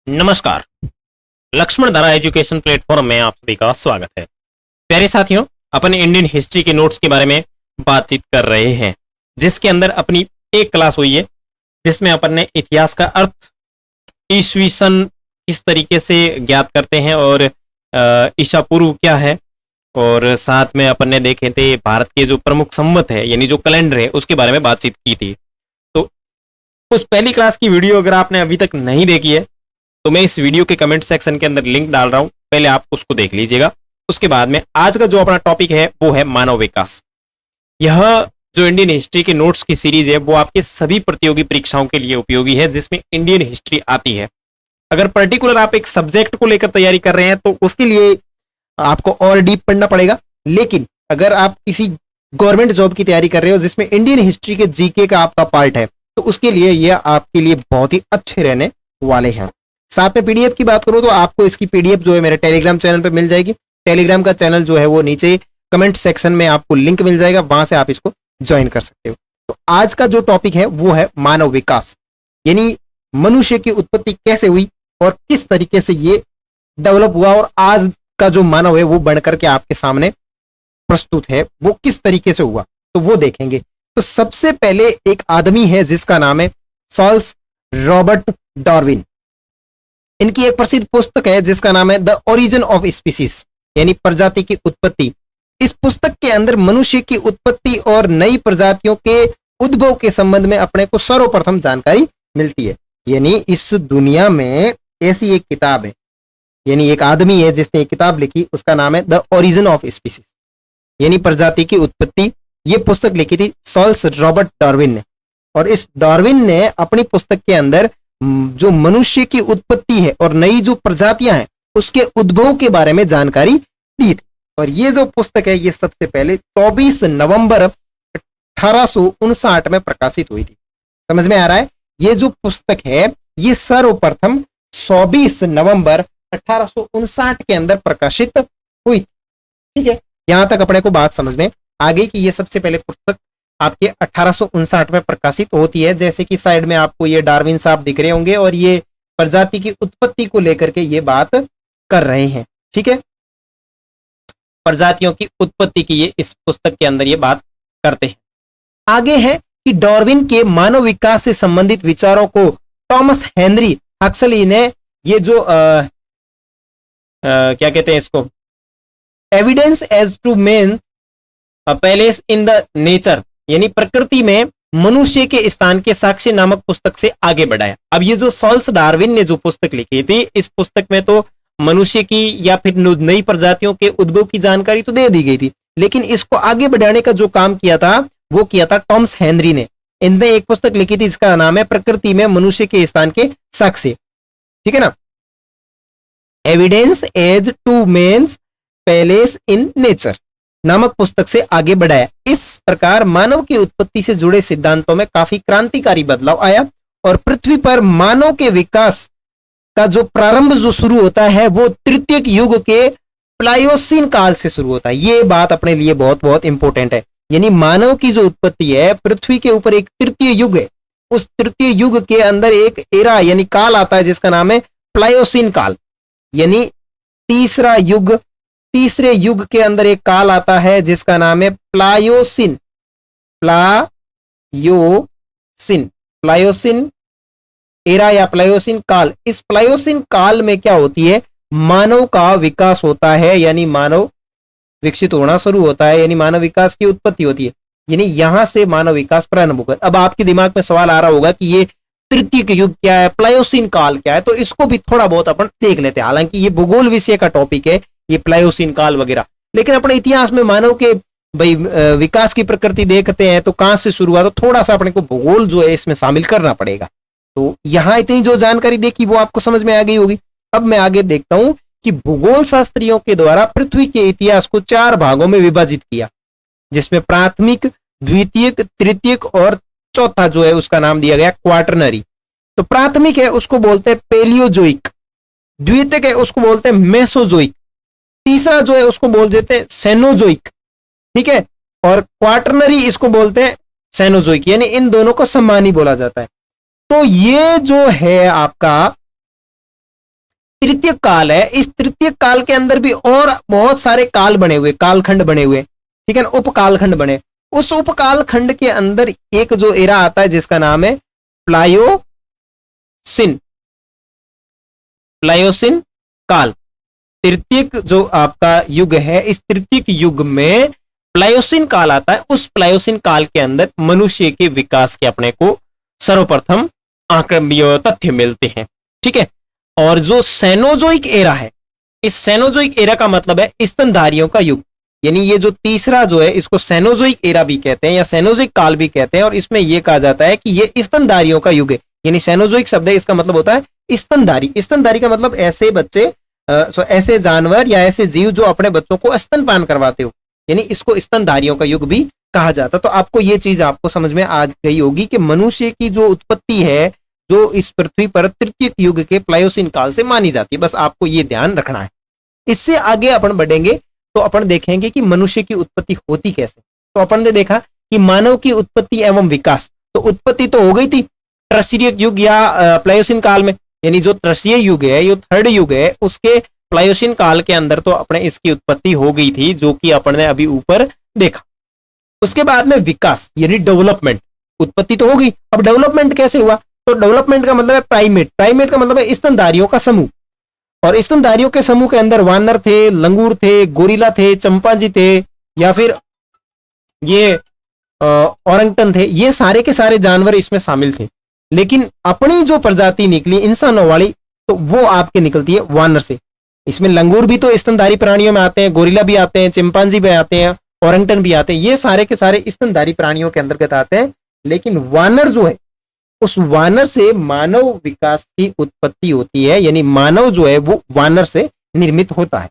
नमस्कार। लक्ष्मण धारा education platform में आप सभी का स्वागत है। प्यारे साथियों, अपन इंडियन हिस्ट्री के नोट्स के बारे में बातचीत कर रहे हैं, जिसके अंदर अपनी एक क्लास हुई है जिसमें अपन ने इतिहास का अर्थ ईस्वी सन किस तरीके से ज्ञात करते हैं और ईसा पूर्व क्या है, और साथ में अपन ने देखे थे भारत के जो प्रमुख संवत है यानी जो कैलेंडर है उसके बारे में बातचीत की थी। तो उस पहली क्लास की वीडियो अगर आपने अभी तक नहीं देखी है तो मैं इस वीडियो के कमेंट सेक्शन के अंदर लिंक डाल रहा हूं, पहले आप उसको देख लीजिएगा। उसके बाद में आज का जो अपना टॉपिक है वो है मानव विकास। यह जो इंडियन हिस्ट्री के नोट्स की सीरीज है वो आपके सभी प्रतियोगी परीक्षाओं के लिए उपयोगी है जिसमें इंडियन हिस्ट्री आती है। अगर पर्टिकुलर आप एक सब्जेक्ट को लेकर तैयारी कर रहे हैं तो उसके लिए आपको और डीप पढ़ना पड़ेगा, लेकिन अगर आप किसी गवर्नमेंट जॉब की तैयारी कर रहे हो जिसमें इंडियन हिस्ट्री के जीके का आपका पार्ट है तो उसके लिए यह आपके लिए बहुत ही अच्छे रहने वाले हैं। साथ में पीडीएफ की बात करूं तो आपको इसकी पीडीएफ जो है मेरे टेलीग्राम चैनल पे मिल जाएगी। टेलीग्राम का चैनल जो है वो नीचे कमेंट सेक्शन में आपको लिंक मिल जाएगा, वहां से आप इसको ज्वाइन कर सकते हो। तो आज का जो टॉपिक है वो है मानव विकास, यानी मनुष्य की उत्पत्ति कैसे हुई और किस तरीके से ये डेवलप हुआ और आज का जो मानव है वो बनकर के आपके सामने प्रस्तुत है वो किस तरीके से हुआ, तो वो देखेंगे। तो सबसे पहले एक आदमी है जिसका नाम है चार्ल्स रॉबर्ट डार्विन। इनकी एक प्रसिद्ध पुस्तक है जिसका नाम है द ओरिजिन ऑफ स्पीसीज, यानी प्रजाति की उत्पत्ति। इस पुस्तक के अंदर मनुष्य की उत्पत्ति और नई प्रजातियों के उद्भव के संबंध में अपने को सर्वप्रथम जानकारी मिलती है। यानी इस दुनिया में ऐसी एक किताब है, यानी एक आदमी है जिसने एक किताब लिखी, उसका नाम है द ओरिजिन ऑफ स्पीसीज, यानी प्रजाति की उत्पत्ति। ये पुस्तक लिखी थी चार्ल्स रॉबर्ट डार्विन ने, और इस डार्विन ने अपनी पुस्तक के अंदर जो मनुष्य की उत्पत्ति है और नई जो प्रजातियां हैं उसके उद्भव के बारे में जानकारी दी थी। और ये जो पुस्तक है ये सबसे पहले 24 नवंबर 1859 में प्रकाशित हुई थी। समझ में आ रहा है? ये जो पुस्तक है ये सर्वप्रथम 24 नवंबर 1859 के अंदर प्रकाशित हुई। ठीक है, यहां तक अपने को बात समझ में आ गई कि ये सबसे पहले पुस्तक आपके 1859 में प्रकाशित होती है। जैसे कि साइड में आपको ये डार्विन साहब दिख रहे होंगे और ये प्रजाति की उत्पत्ति को लेकर के ये बात कर रहे हैं। ठीक है, प्रजातियों की उत्पत्ति की ये इस पुस्तक के अंदर ये बात करते हैं। आगे है कि डार्विन के मानव विकास से संबंधित विचारों को थॉमस हेनरी हक्सली ने ये जो क्या कहते हैं इसको, evidence as to man place in the nature, यानी प्रकृति में मनुष्य के स्थान के साक्ष्य नामक पुस्तक से आगे बढ़ाया। अब ये जो चार्ल्स डार्विन ने जो पुस्तक लिखी थी, इस पुस्तक में तो मनुष्य की या फिर नई प्रजातियों के उद्भव की जानकारी तो दे दी गई थी, लेकिन इसको आगे बढ़ाने का जो काम किया था वो किया था थॉमस हेनरी ने। इनने एक पुस्तक लिखी थी इसका नाम है प्रकृति में मनुष्य के स्थान के साक्ष्य। ठीक है ना, evidence as to man's place in nature नामक पुस्तक से आगे बढ़ाया। इस प्रकार मानव की उत्पत्ति से जुड़े सिद्धांतों में काफी क्रांतिकारी बदलाव आया और पृथ्वी पर मानव के विकास का जो प्रारंभ जो शुरू होता है वो तृतीयक युग के प्लायोसीन काल से शुरू होता है। ये बात अपने लिए बहुत बहुत इंपॉर्टेंट है, यानी मानव की जो उत्पत्ति है पृथ्वी के ऊपर एक तृतीय युग है, उस तृतीय युग के अंदर एक एरा यानी काल आता है जिसका नाम है प्लायोसीन काल, यानी तीसरा युग। तीसरे युग के अंदर एक काल आता है जिसका नाम है प्लायोसिन। प्लायोसिन एरा या प्लायोसिन काल। इस प्लायोसिन काल में क्या होती है, मानव का विकास होता है, यानी मानव विकसित होना शुरू होता है, यानी मानव विकास की उत्पत्ति होती है, यानी यहां से मानव विकास प्रारंभ होगा। अब आपके दिमाग में सवाल आ रहा होगा कि ये तृतीय युग क्या है, प्लायोसिन काल क्या है, तो इसको भी थोड़ा बहुत अपन देख लेते हैं। हालांकि ये भूगोल विषय का टॉपिक है ये प्लायोसिन काल वगैरह, लेकिन अपने इतिहास में मानव के भाई विकास की प्रकृति देखते हैं तो कहां से शुरू हुआ, तो थोड़ा सा अपने को भूगोल जो है इसमें शामिल करना पड़ेगा। तो यहां इतनी जो जानकारी देखी वो आपको समझ में आ गई होगी। अब मैं आगे देखता हूं कि भूगोल शास्त्रियों के द्वारा पृथ्वी के इतिहास को 4 भागों में विभाजित किया, जिसमें प्राथमिक, द्वितीयक, तृतीयक और चौथा जो है उसका नाम दिया गया क्वाटरनरी। तो प्राथमिक है उसको बोलते हैं पेलियोजोइक, द्वितीयक है उसको बोलते हैं मेसोजोइक, तीसरा जो है उसको बोल देते हैं सेनोजोइक। ठीक है, और क्वाटरनरी इसको बोलते हैं सेनोजोइक, यानी इन दोनों को सम्मानी बोला जाता है। तो ये जो है आपका तृतीय काल है, इस तृतीय काल के अंदर भी और बहुत सारे काल बने हुए, कालखंड बने हुए, ठीक है ना, उपकालखंड बने। उस उपकालखंड के अंदर एक जो एरा आता है जिसका नाम है प्लायोसिन, प्लायोसिन काल। तृतीयक जो आपका युग है, इस तृतीयक युग में प्लायोसिन काल आता है। उस प्लायोसिन काल के अंदर मनुष्य के विकास के अपने को सर्वप्रथम आंकड़े तथ्य मिलते हैं, ठीक है। और जो सेनोजोइक एरा है, इस सेनोजोइक एरा का मतलब है स्तनधारियों का युग, यानी ये जो तीसरा जो है इसको सेनोजोइक एरा भी कहते हैं या सेनोजोइक काल भी कहते हैं। और इसमें यह कहा जाता है कि ये स्तनधारियों का युग है, यानी सेनोजोइक शब्द है, इसका मतलब होता है स्तनधारी। स्तनधारी का मतलब ऐसे बच्चे, ऐसे जानवर या ऐसे जीव जो अपने बच्चों को स्तनपान करवाते हो, यानी इसको स्तनधारियों का युग भी कहा जाता। तो आपको ये चीज आपको समझ में आ गई होगी कि मनुष्य की जो उत्पत्ति है जो इस पृथ्वी पर तृतीय युग के प्लायोसिन काल से मानी जाती है। बस आपको ये ध्यान रखना है। इससे आगे अपन बढ़ेंगे तो अपन देखेंगे कि मनुष्य की उत्पत्ति होती कैसे। तो अपन ने देखा कि मानव की उत्पत्ति एवं विकास, तो उत्पत्ति तो हो गई थी ट्रसीय युग या प्लायोसिन काल में, यानी जो तृतीय युग है, जो थर्ड युग है, उसके प्लायोसिन काल के अंदर तो अपने इसकी उत्पत्ति हो गई थी, जो कि अपन ने अभी ऊपर देखा। उसके बाद में विकास यानी डेवलपमेंट, उत्पत्ति तो हो गई, अब डेवलपमेंट कैसे हुआ? तो डेवलपमेंट का मतलब है प्राइमेट, प्राइमेट का मतलब है स्तनधारियों का समूह। और स्तनधारियों के समूह के अंदर वानर थे, लंगूर थे, गोरिल्ला थे, चंपांजी थे, या फिर ये औरंगटन थे। ये सारे के सारे जानवर इसमें शामिल थे। लेकिन अपनी जो प्रजाति निकली इंसानों वाली, तो वो आपके निकलती है वानर से। इसमें लंगूर भी तो स्तनधारी प्राणियों में आते हैं, गोरिल्ला भी आते हैं, चिंपांजी भी आते हैं, औरंगटन भी आते हैं। ये सारे के सारे स्तनधारी प्राणियों के अंतर्गत आते हैं। लेकिन वानर जो है, उस वानर से मानव विकास की उत्पत्ति होती है, यानी मानव जो है वो वानर से निर्मित होता है।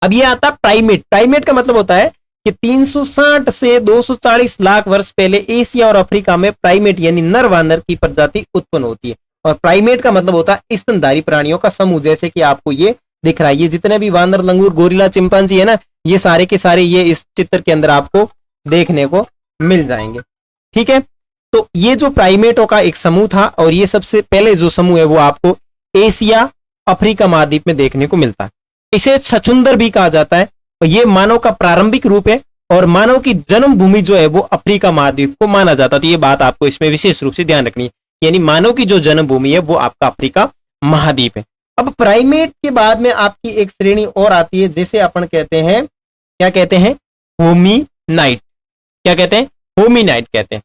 अब ये आता है प्राइमेट। प्राइमेट का मतलब होता है कि 360 से 240 लाख वर्ष पहले एशिया और अफ्रीका में प्राइमेट यानी नर वानर की प्रजाति उत्पन्न होती है। और प्राइमेट का मतलब होता है स्तनधारी प्राणियों का समूह, जैसे कि आपको ये दिख रहा है। ये जितने भी वानर, लंगूर, गोरिल्ला, चिंपांजी है ना, ये सारे के सारे ये इस चित्र के अंदर आपको देखने को मिल जाएंगे, ठीक है। तो ये जो प्राइमेटों का एक समूह था, और ये सबसे पहले जो समूह है वो आपको एशिया अफ्रीका महाद्वीप में देखने को मिलता है। इसे छछूंदर भी कहा जाता है। और ये मानव का प्रारंभिक रूप है, और मानव की जन्मभूमि जो है वो अफ्रीका महाद्वीप को माना जाता है। तो ये बात आपको इसमें विशेष रूप से ध्यान रखनी है, यानी मानव की जो जन्मभूमि है वो आपका अफ्रीका महाद्वीप है। अब प्राइमेट के बाद में आपकी एक श्रेणी और आती है, जैसे अपन कहते हैं, क्या कहते हैं? होमिनाइड। क्या कहते हैं? होमिनाइड कहते हैं।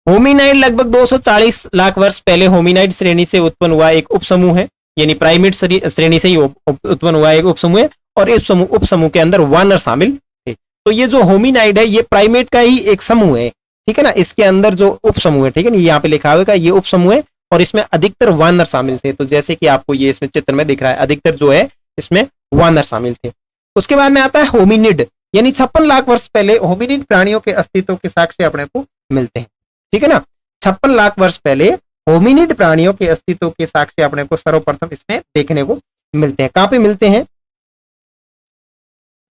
होमिनाइड लगभग 240 लाख वर्ष पहले होमिनाइड श्रेणी से उत्पन्न हुआ एक उपसमूह है, यानी प्राइमेट श्रेणी से ही उत्पन्न हुआ एक उपसमूह है। और इस उपसमूह के अंदर वानर शामिल थे। तो ये जो होमिनाइड है ये प्राइमेट का ही एक समूह है, ठीक है ना। इसके अंदर जो उपसमूह है, ठीक है ना, यहाँ पे लिखा हुआ है ये उपसमूह है, और इसमें अधिकतर वानर शामिल थे। तो जैसे कि आपको ये इसमें चित्र में दिख रहा है, अधिकतर जो है इसमें वानर शामिल थे। उसके बाद में आता है होमिनिड, यानी 56 लाख वर्ष पहले होमिनिड प्राणियों के अस्तित्व के साक्ष्य अपने को मिलते हैं, ठीक है ना। 56 लाख वर्ष पहले होमिनिड प्राणियों के अस्तित्व के साक्ष्य अपने को सर्वप्रथम इसमें देखने को मिलते हैं। कहां पे मिलते हैं?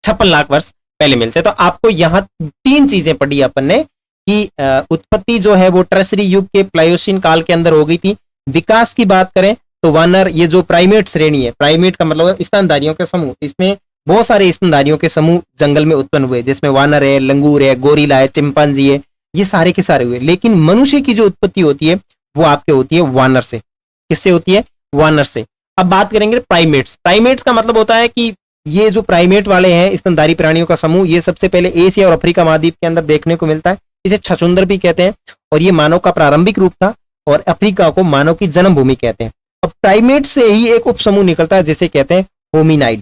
56 लाख वर्ष पहले मिलते हैं। तो आपको यहां 3 चीजें पढ़ी अपन ने कि उत्पत्ति जो है वो ट्रेसरी युग के प्लायोसिन काल के अंदर हो गई थी। विकास की बात करें तो वानर, ये जो प्राइमेट श्रेणी है, प्राइमेट का मतलब है स्तनधारियों के समूह, इसमें बहुत सारे स्तनधारियों के समूह जंगल में उत्पन्न हुए, जिसमें वानर है, लंगूर है, गोरिल्ला है, चिंपांजी है, ये सारे के सारे हुए। लेकिन मनुष्य की जो उत्पत्ति होती है वो आपके होती है वानर से। किससे होती है? वानर से। अब बात करेंगे प्राइमेट्स। प्राइमेट्स का मतलब होता है कि ये जो प्राइमेट वाले हैं स्तनधारी प्राणियों का समूह, ये सबसे पहले एशिया और अफ्रीका महाद्वीप के अंदर देखने को मिलता है। इसे छछूंदर भी कहते हैं, और ये मानव का प्रारंभिक रूप था, और अफ्रीका को मानव की जन्मभूमि कहते हैं। अब प्राइमेट से ही एक उपसमूह निकलता है जिसे कहते हैं होमिनाइड,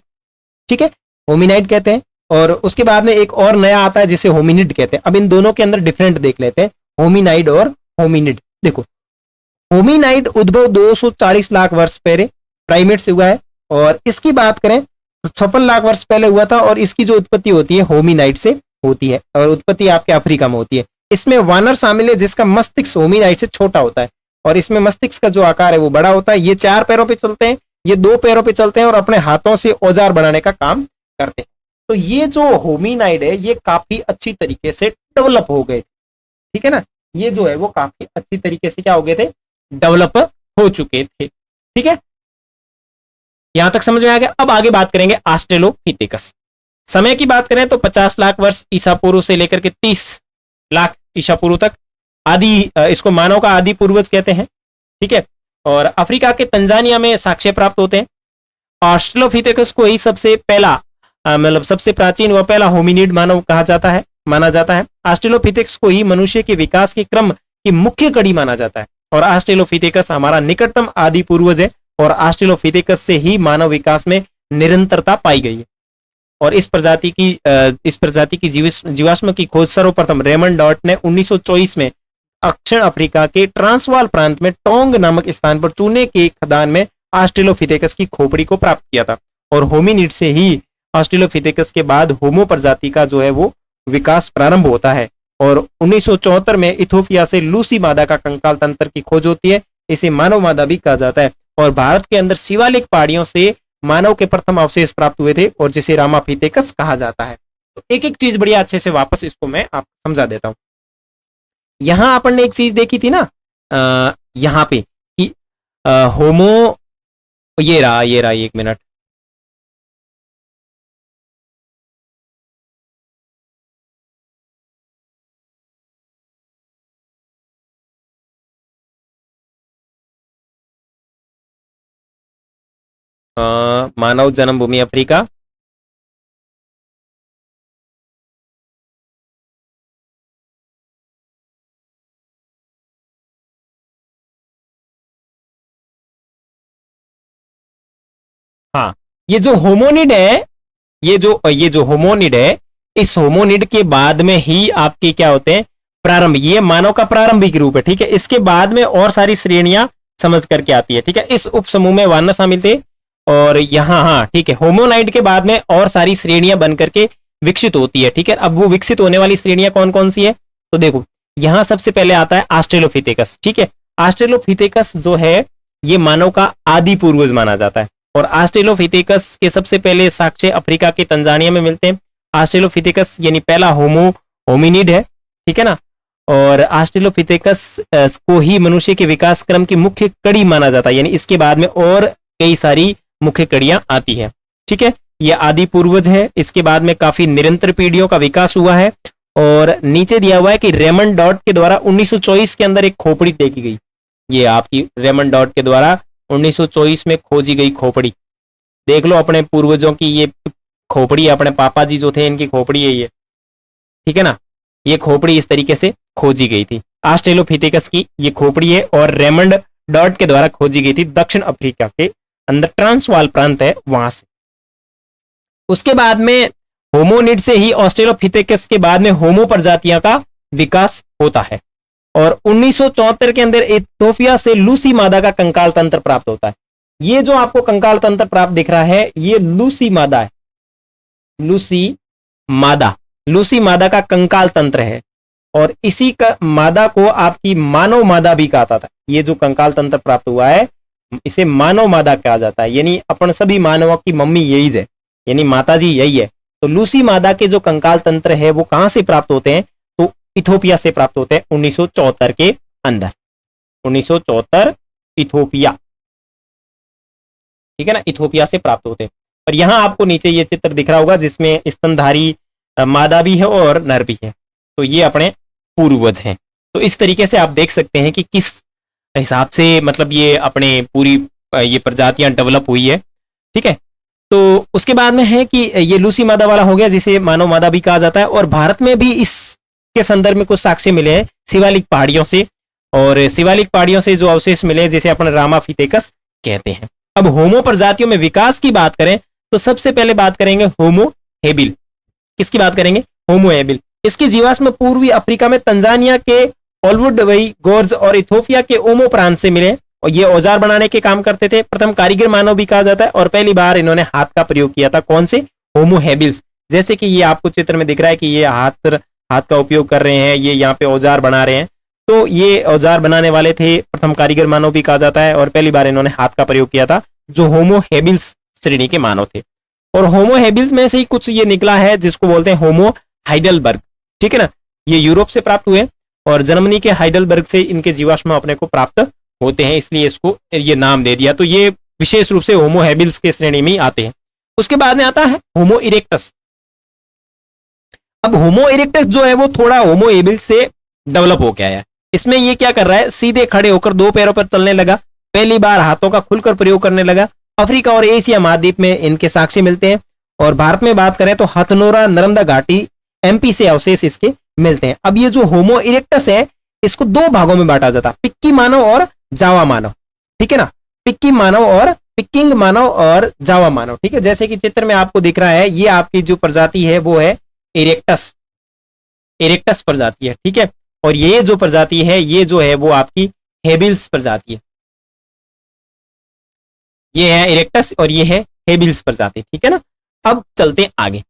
ठीक है, होमिनाइड कहते हैं। और उसके बाद में एक और नया आता है जिसे होमिनिड कहते हैं। अब इन दोनों के अंदर डिफरेंट देख लेते हैं, होमिनाइड और होमिनिड। देखो, होमिनाइड उद्भव 240 लाख वर्ष पहले प्राइमेट से हुआ है, और इसकी बात करें तो 56 लाख वर्ष पहले हुआ था, और इसकी जो उत्पत्ति होती है होमिनाइड से होती है, और उत्पत्ति आपके अफ्रीका में होती है। इसमें वानर शामिल है जिसका मस्तिष्क होमिनाइड से छोटा होता है, और इसमें मस्तिष्क का जो आकार है वो बड़ा होता है। ये 4 पैरों पे चलते हैं, ये 2 पैरों पे चलते हैं, और अपने हाथों से औजार बनाने का काम करते हैं। तो ये जो होमिनाइड है ये काफी अच्छी तरीके से डेवलप हो गए, ठीक है ना। ये जो है वो काफी अच्छी तरीके से क्या हो गए थे? डेवलप हो चुके थे, ठीक है। यहां तक समझ में आ गया। अब आगे बात करेंगे ऑस्ट्रेलोपिथेकस। समय की बात करें तो 50 लाख वर्ष ईसा पूर्व से लेकर के 30 लाख ईसा पूर्व तक आदि, इसको मानव का आदि पूर्वज कहते हैं, ठीक है। और अफ्रीका के तंजानिया में साक्ष्य प्राप्त होते हैं। ऑस्ट्रेलोपिथेकस को ही सबसे पहला मतलब सबसे प्राचीन व पहला होमिनिड मानव कहा जाता है, माना जाता है। ऑस्ट्रेलोपिथेकस को ही मनुष्य के विकास के क्रम की मुख्य कड़ी माना जाता है और ऑस्ट्रेलोपिथेकस हमारा निकटतम आदि पूर्वज है और ऑस्ट्रेलोपिथेकस से ही मानव विकास में निरंतरता पाई गई है। और इस प्रजाति की जीवाश्म की खोज सर्वप्रथम रेमंड डॉट ने 1924 में दक्षिण अफ्रीका के ट्रांसवाल प्रांत में टोंग नामक स्थान पर चूने के खदान में ऑस्ट्रेलोपिथेकस की खोपड़ी को प्राप्त किया था। और होमिनिड से ही ऑस्ट्रेलोपिथेकस के बाद होमो प्रजाति का जो है वो विकास प्रारंभ होता है। और 1974 में इथोपिया से लूसी मादा का कंकाल तंत्र की खोज होती है, इसे मानव मादा भी कहा जाता है। और भारत के अंदर शिवालिक पहाड़ियों से मानव के प्रथम अवशेष प्राप्त हुए थे और जिसे रामापिथेकस कहा जाता है। तो एक एक चीज बढ़िया अच्छे से वापस इसको मैं आपको समझा देता हूं। यहां अपन ने एक चीज देखी थी ना, यहां पे कि होमो, ये रहा एक मिनट, मानव जन्मभूमि अफ्रीका, हाँ, ये जो होमोनिड है, ये जो होमोनिड है, इस होमोनिड के बाद में ही आपके क्या होते हैं, प्रारंभ, ये मानव का प्रारंभिक रूप है, ठीक है। इसके बाद में और सारी श्रेणियां समझ करके आती है, ठीक है। इस उप समूह में वानर शामिल थे और यहाँ, हाँ ठीक है, होमोनाइड के बाद में और सारी श्रेणियां बन करके विकसित होती है, ठीक है। अब वो विकसित होने वाली श्रेणियां कौन कौन सी है, तो देखो यहां सबसे पहले आता है ऑस्ट्रेलोपिथेकस, ठीक है। ऑस्ट्रेलोपिथेकस जो है ये मानव का आदि पूर्वज माना जाता है और ऑस्ट्रेलोपिथेकस के सबसे पहले साक्ष्य अफ्रीका के तंजानिया में मिलते हैं। ऑस्ट्रेलोपिथेकस यानी पहला होमिनिड है, ठीक है ना। और ऑस्ट्रेलोपिथेकस को ही मनुष्य के विकास क्रम की मुख्य कड़ी माना जाता है, यानी इसके बाद में और कई सारी मुख्य कड़ियां आती है, ठीक है। यह आदि पूर्वज है, इसके बाद में काफी निरंतर पीढ़ियों का विकास हुआ है। और नीचे दिया हुआ है कि रेमंड डॉट के द्वारा 1924 के अंदर एक खोपड़ी देखी गई, ये आपकी रेमंड डॉट के द्वारा 1924 में खोजी गई खोपड़ी, देख लो अपने पूर्वजों की ये खोपड़ी, अपने पापा जी जो थे इनकी खोपड़ी है ये, ठीक है ना। ये खोपड़ी इस तरीके से खोजी गई थी, ऑस्ट्रेलोपिथेकस की ये खोपड़ी है और रेमंड डॉट के द्वारा खोजी गई थी दक्षिण अफ्रीका के अंदर, ट्रांसवाल प्रांत है वहां से। उसके बाद में होमोनिड से ही ऑस्ट्रेलोपिथेकस के बाद में होमो प्रजातियों का विकास होता है और 1974 के अंदर इथोपिया से लूसी मादा का कंकाल तंत्र प्राप्त होता है। ये जो आपको कंकाल तंत्र प्राप्त दिख रहा है ये लूसी मादा है, लूसी मादा का कंकाल तंत्र है और इसी का मादा को आपकी मानव मादा भी कहा था। ये जो कंकाल तंत्र प्राप्त हुआ है इसे मानव मादा कहा जाता है, यानी अपन सभी मानवों की मम्मी यही है, यानी माता जी यही है। तो लूसी मादा के जो कंकाल तंत्र है वो कहां से प्राप्त होते हैं, तो इथोपिया से प्राप्त होते हैं 1974 के अंदर, 1974 इथोपिया, ठीक है ना, इथोपिया से प्राप्त होते हैं। और यहां आपको नीचे ये चित्र दिख रहा होगा जिसमें स्तनधारी मादा भी है और नर भी है, तो ये अपने पूर्वज हैं। तो इस तरीके से आप देख सकते हैं कि किस हिसाब से मतलब ये अपने पूरी ये प्रजातियां डेवलप हुई है, ठीक है। तो उसके बाद में है कि ये लूसी मादा वाला हो गया जिसे मानव मादा भी कहा जाता है और भारत में भी इसके संदर्भ में कुछ साक्ष्य मिले हैं शिवालिक पहाड़ियों से, और शिवालिक पहाड़ियों से जो अवशेष मिले जिसे अपन रामापिथेकस कहते हैं। अब होमो प्रजातियों में विकास की बात करें तो सबसे पहले बात करेंगे होमो हेबिल। किसकी बात करेंगे, होमो हेबिल। इसकी जीवाश्म पूर्वी अफ्रीका में तंजानिया के ओलवुड गोर्ज और इथोपिया के ओमो प्रांत से मिले और ये औजार बनाने के काम करते थे। प्रथम कारीगर मानव भी कहा जाता है और पहली बार इन्होंने हाथ का प्रयोग किया था, कौन से, होमो हेबिल्स। जैसे कि ये आपको चित्र में दिख रहा है कि ये हाथ का उपयोग कर रहे हैं, ये यहाँ पे औजार बना रहे हैं, तो ये औजार बनाने वाले थे, प्रथम कारीगर मानव भी कहा जाता है और पहली बार इन्होंने हाथ का प्रयोग किया था, जो होमो हेबिल्स श्रेणी के मानव थे। और होमो हेबिल्स में से ही कुछ ये निकला है जिसको बोलते हैं होमो हाइडलबर्ग, ठीक है ना। ये यूरोप से प्राप्त हुए और जर्मनी के हाइडलबर्ग से इनके जीवाश्म अपने को प्राप्त होते हैं, इसलिए इसको ये नाम दे दिया। तो ये विशेष रूप से होमो हैबिल्स के श्रेणी में आते हैं। उसके बाद में आता है होमो इरेक्टस। अब होमो इरेक्टस जो है वो थोड़ा होमो हैबिल्स से डेवलप हो गया है। इसमें ये क्या कर रहा है, सीधे खड़े होकर दो पैरों पर चलने लगा, पहली बार हाथों का खुलकर प्रयोग करने लगा। अफ्रीका और एशिया महाद्वीप में इनके साक्ष्य मिलते हैं, और भारत में बात करें तो हथनोरा, नर्मदा घाटी, एमपी से अवशेष इसके मिलते हैं। अब ये जो होमो इरेक्टस है इसको दो भागों में बांटा जाता है, पिक्की मानव और जावा मानव, ठीक है ना, पिक्की मानव और पिकिंग मानव और जावा मानव, ठीक है। जैसे कि चित्र में आपको दिख रहा है, ये आपकी जो प्रजाति है वो है इरेक्टस, इरेक्टस प्रजाति है, ठीक है। और ये जो प्रजाति है ये जो है वो आपकी हेबिल्स प्रजाति है, ये है इरेक्टस और ये है हेबिल्स प्रजाति, ठीक है ना। अब चलते हैं आगे।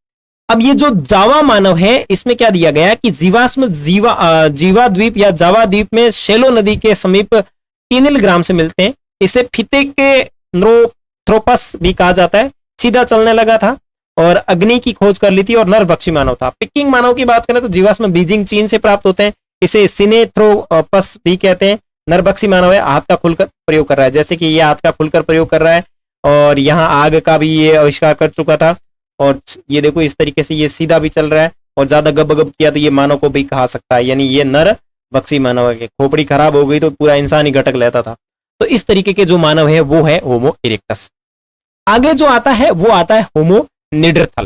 अब ये जो जावा मानव है इसमें क्या दिया गया है कि जीवाश्म जीवा द्वीप या जावा द्वीप में शेलो नदी के समीप टीनिल ग्राम से मिलते हैं। इसे फीते के न्रोथ्रोपस भी कहा जाता है। सीधा चलने लगा था और अग्नि की खोज कर ली थी और नरभक्षी मानव था। पिकिंग मानव की बात करें तो जीवाश्म बीजिंग चीन से प्राप्त होते हैं। इसे सिनेथ्रोपस भी कहते हैं। नरभक्षी मानव है, हाथ का खुलकर प्रयोग कर रहा है, जैसे कि ये हाथ का खुलकर प्रयोग कर रहा है। और यहाँ आग का भी ये आविष्कार कर चुका था। और ये देखो इस तरीके से ये सीधा भी चल रहा है, और ज्यादा गब गब किया तो ये मानव को भी कहा सकता है, यानी ये नरभक्षी मानव है। खोपड़ी खराब हो गई तो पूरा इंसान ही घटक लेता था। तो इस तरीके के जो मानव है वो है होमो इरेक्टस। आगे जो आता है वो आता है होमो निडरथल,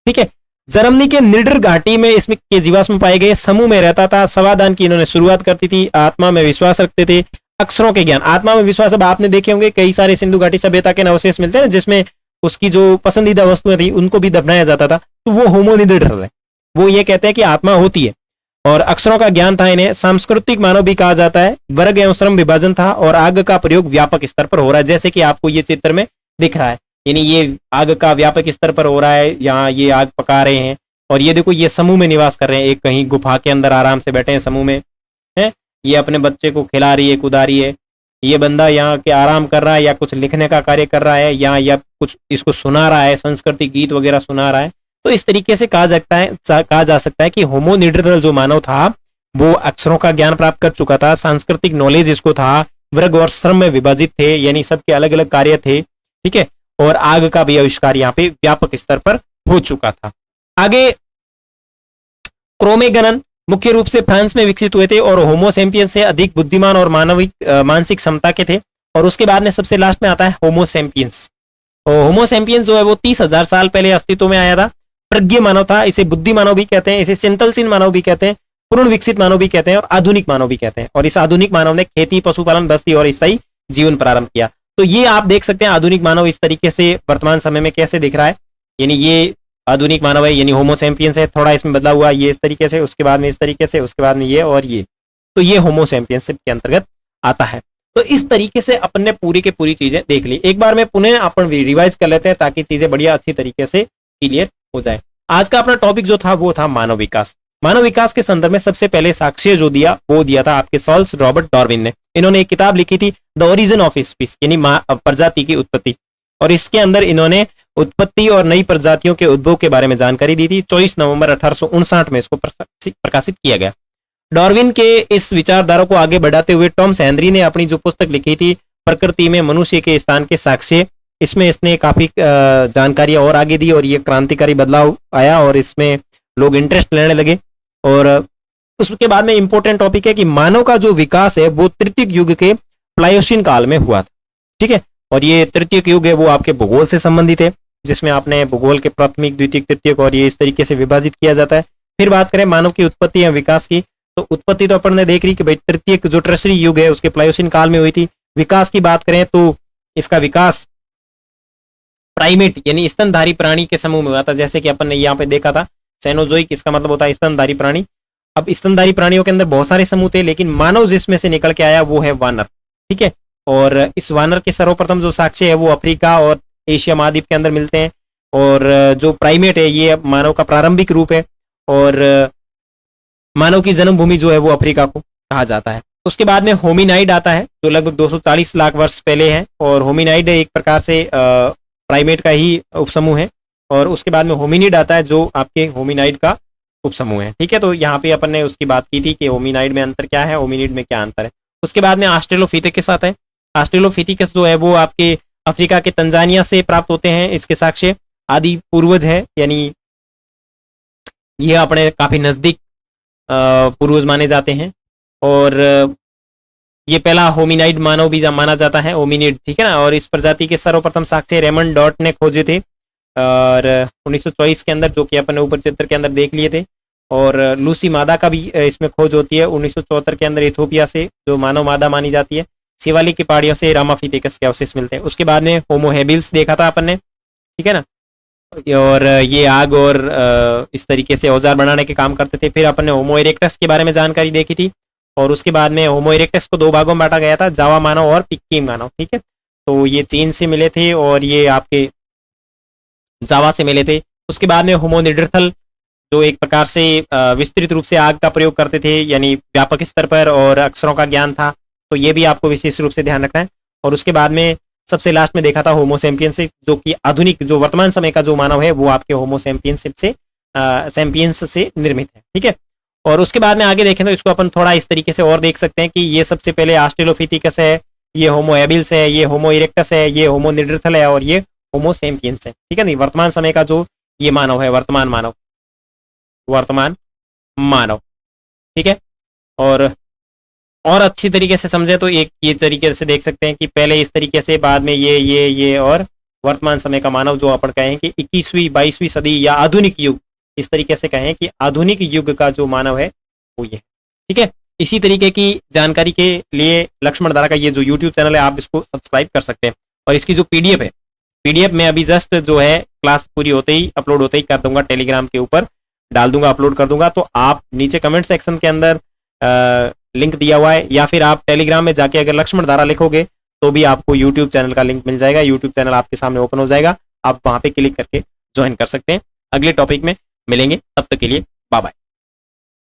ठीक है। जर्मनी के निडर घाटी में इसमें के जीवाश्म पाए गए। समूह में रहता था, समाधान की इन्होंने शुरुआत करती थी, आत्मा में विश्वास रखते थे, अक्षरों के ज्ञान, आत्मा में विश्वास। अब आपने देखे होंगे कई सारे सिंधु घाटी सभ्यता के अवशेष मिलते हैं जिसमें उसकी जो पसंदीदा वस्तुएं थी उनको भी दफनाया जाता था, तो वो होमो निडरथल है। वो ये कहते हैं कि आत्मा होती है और अक्षरों का ज्ञान था। इन्हें सांस्कृतिक मानव भी कहा जाता है। वर्ग एवं श्रम विभाजन था और आग का प्रयोग व्यापक स्तर पर हो रहा है, जैसे कि आपको ये चित्र में दिख रहा है, यानी ये आग का व्यापक स्तर पर हो रहा है। यहाँ ये आग पका रहे हैं और ये देखो ये समूह में निवास कर रहे हैं, एक कहीं गुफा के अंदर आराम से बैठे हैं समूह में, है। ये अपने बच्चे को खिला रही है, कुदा रही है। ये बंदा यहाँ के आराम कर रहा है या कुछ लिखने का कार्य कर रहा है, या कुछ इसको सुना रहा है, संस्कृति गीत वगैरह सुना रहा है। तो इस तरीके से कहा जा सकता है कि होमो निडरथल जो मानव था वो अक्षरों का ज्ञान प्राप्त कर चुका था, सांस्कृतिक नॉलेज इसको था, वर्ग और श्रम में विभाजित थे, यानी सबके अलग अलग कार्य थे, ठीक है। और आग का भी आविष्कार यहाँ पे व्यापक स्तर पर हो चुका था। आगे क्रोमेगनन मुख्य रूप से फ्रांस में विकसित हुए थे और होमो सेपियंस से अधिक बुद्धिमान और मानसिक क्षमता के थे। और उसके बाद में सबसे लास्ट में आता है होमो सेपियंस। और होमो सेपियंस जो है वो 30,000 साल पहले अस्तित्व में आया था। प्रज्ञ मानव था, इसे बुद्धि मानव भी कहते हैं, इसे चिंतनशील मानव भी कहते हैं, पूर्ण विकसित मानव भी कहते हैं और आधुनिक मानव भी कहते हैं। और इस आधुनिक मानव ने खेती, पशुपालन, बस्ती और स्थायी जीवन प्रारंभ किया। तो ये आप देख सकते हैं आधुनिक मानव इस तरीके से वर्तमान समय में कैसे दिख रहा है, यानी ये आधुनिक मानव है, यानी होमो सेपियंस है। थोड़ा इसमें बदला हुआ, ये इस तरीके से, उसके बाद में इस तरीके से, उसके बाद में ये और ये, तो ये होमो सेपियंस के अंतर्गत आता है। तो इस तरीके से अपन ने पूरी की पूरी चीजें देख ली। एक बार में पुनः अपन रिवाइज कर लेते हैं ताकि चीजें बढ़िया अच्छी तरीके से क्लियर हो जाए। आज का अपना टॉपिक जो था वो था मानव विकास। मानव विकास के संदर्भ में सबसे पहले साक्ष्य जो दिया वो दिया था आपके चार्ल्स रॉबर्ट डार्विन ने। इन्होंने एक किताब लिखी थी द ओरिजिन ऑफ स्पीसीज, यानी प्रजाति की उत्पत्ति, और इसके अंदर इन्होंने उत्पत्ति और नई प्रजातियों के उद्भव के बारे में जानकारी दी थी। 24 नवंबर 1859 में इसको प्रकाशित किया गया। डार्विन के इस विचारधारा को आगे बढ़ाते हुए टॉमस हेनरी ने अपनी जो पुस्तक लिखी थी प्रकृति में मनुष्य के स्थान के साक्ष्य, इसमें इसने काफी जानकारी और आगे दी और ये क्रांतिकारी बदलाव आया और इसमें लोग इंटरेस्ट लेने लगे। और उसके बाद में इंपॉर्टेंट टॉपिक है कि मानव का जो विकास है वो तृतीय युग के प्लायोसीन काल में हुआ था, ठीक है। और ये तृतीय युग है वो आपके भूगोल से संबंधित है, जिसमें आपने भूगोल के प्राथमिक, द्वितीय, तृतीयक और ये इस तरीके से विभाजित किया जाता है। फिर बात करें मानव की उत्पत्ति या विकास की, तो उत्पत्ति तो अपन ने देख रही कि भाई तृतीय जो ट्रेजरी युग है उसके प्लायोसीन काल में हुई थी। विकास की बात करें तो इसका विकास प्राइमेट यानी स्तनधारी प्राणी के समूह में हुआ था, जैसे कि अपन ने यहाँ पे देखा था सेनोजोइक, इसका मतलब होता है स्तनधारी प्राणी। अब स्तनधारी प्राणियों के अंदर बहुत सारे समूह थे, लेकिन मानव जिसमें से निकल के आया वो है वानर, ठीक है। और इस वानर के सर्वप्रथम जो साक्ष्य है वो अफ्रीका और एशिया महाद्वीप के अंदर मिलते हैं। और जो प्राइमेट है ये मानव का प्रारंभिक रूप है और मानव की जन्मभूमि जो है वो अफ्रीका को कहा जाता है। उसके बाद में होमिनाइड आता है जो लगभग 240 लाख वर्ष पहले है, और होमिनाइड एक प्रकार से प्राइमेट का ही उपसमूह है। और उसके बाद में होमिनिड आता है जो आपके होमिनाइड का उपसमूह है, ठीक है। तो यहाँ पे अपन ने उसकी बात की थी कि होमिनाइड में अंतर क्या है, होमिनिड में क्या अंतर है। उसके बाद में ऑस्ट्रेलोपिथेकस आता है। ऑस्ट्रेलोपिथेकस जो है वो आपके अफ्रीका के तंजानिया से प्राप्त होते हैं इसके साक्ष्य। आदि पूर्वज है, यानी ये अपने काफी नजदीक पूर्वज माने जाते हैं। और ये पहला होमिनाइड मानव भी माना जाता है, होमिनिड, ठीक है ना। और इस प्रजाति के सर्वप्रथम साक्ष्य रेमंड डॉट ने खोजे थे और 1924 के अंदर, जो कि अपन ऊपर चित्र के अंदर देख लिए थे। और लूसी मादा का भी इसमें खोज होती है 1974 के अंदर, इथोपिया से, जो मानव मादा मानी जाती है। शिवालिक की पहाड़ियों से रामाफिथिकस के अवशेष मिलते हैं। उसके बाद में होमो हेबिल्स देखा था अपन ने, ठीक है ना। और ये आग और इस तरीके से औजार बनाने के काम करते थे। फिर अपन ने होमो इरेक्टस के बारे में जानकारी देखी थी। और उसके बाद में होमो इरेक्टस को 2 भागों में बांटा गया था, जावा मानव और पिक्की मानव, ठीक है। तो ये चीन से मिले थे और ये आपके जावा से मिले थे। उसके बाद में होमो निडरथल, जो एक प्रकार से विस्तृत रूप से आग का प्रयोग करते थे, यानी व्यापक स्तर पर, और अक्षरों का ज्ञान था। तो ये भी आपको विशेष रूप से ध्यान रखना है। और उसके बाद में सबसे लास्ट में देखा था होमो सैम्पियंस, जो कि आधुनिक, जो वर्तमान समय का जो मानव है, वो आपके होमो सैम्पियंस से निर्मित है, ठीक है। और उसके बाद में आगे देखें तो इसको अपन थोड़ा इस तरीके से और देख सकते हैं कि ये सबसे पहले ऑस्ट्रेलोपिथेकस है, ये होमो एबिल्स है, ये होमो इरेक्टस है, ये होमो निडरथल है, और ये होमो सैम्पियंस है, ठीक है। नहीं, वर्तमान समय का जो ये मानव है, वर्तमान मानव, ठीक है। और अच्छी तरीके से समझे तो एक ये तरीके से देख सकते हैं कि पहले इस तरीके से, बाद में ये और वर्तमान समय का मानव, जो अपन कहें कि 21वीं 22वीं सदी या आधुनिक युग, इस तरीके से कहें कि आधुनिक युग का जो मानव है वो ये, ठीक है। इसी तरीके की जानकारी के लिए लक्ष्मण धारा का ये जो यूट्यूब चैनल है, आप इसको सब्सक्राइब कर सकते हैं। और इसकी जो पीडीएफ है, पीडीएफ में अभी जस्ट जो है क्लास पूरी होते ही, अपलोड होते ही कर दूंगा, टेलीग्राम के ऊपर डाल दूंगा, अपलोड कर दूंगा। तो आप नीचे कमेंट सेक्शन के अंदर लिंक दिया हुआ है, या फिर आप टेलीग्राम में जाके अगर लक्ष्मण धारा लिखोगे तो भी आपको यूट्यूब चैनल का लिंक मिल जाएगा। यूट्यूब चैनल आपके सामने ओपन हो जाएगा, आप वहां पे क्लिक करके ज्वाइन कर सकते हैं। अगले टॉपिक में मिलेंगे, तब तक के लिए बाय बाय।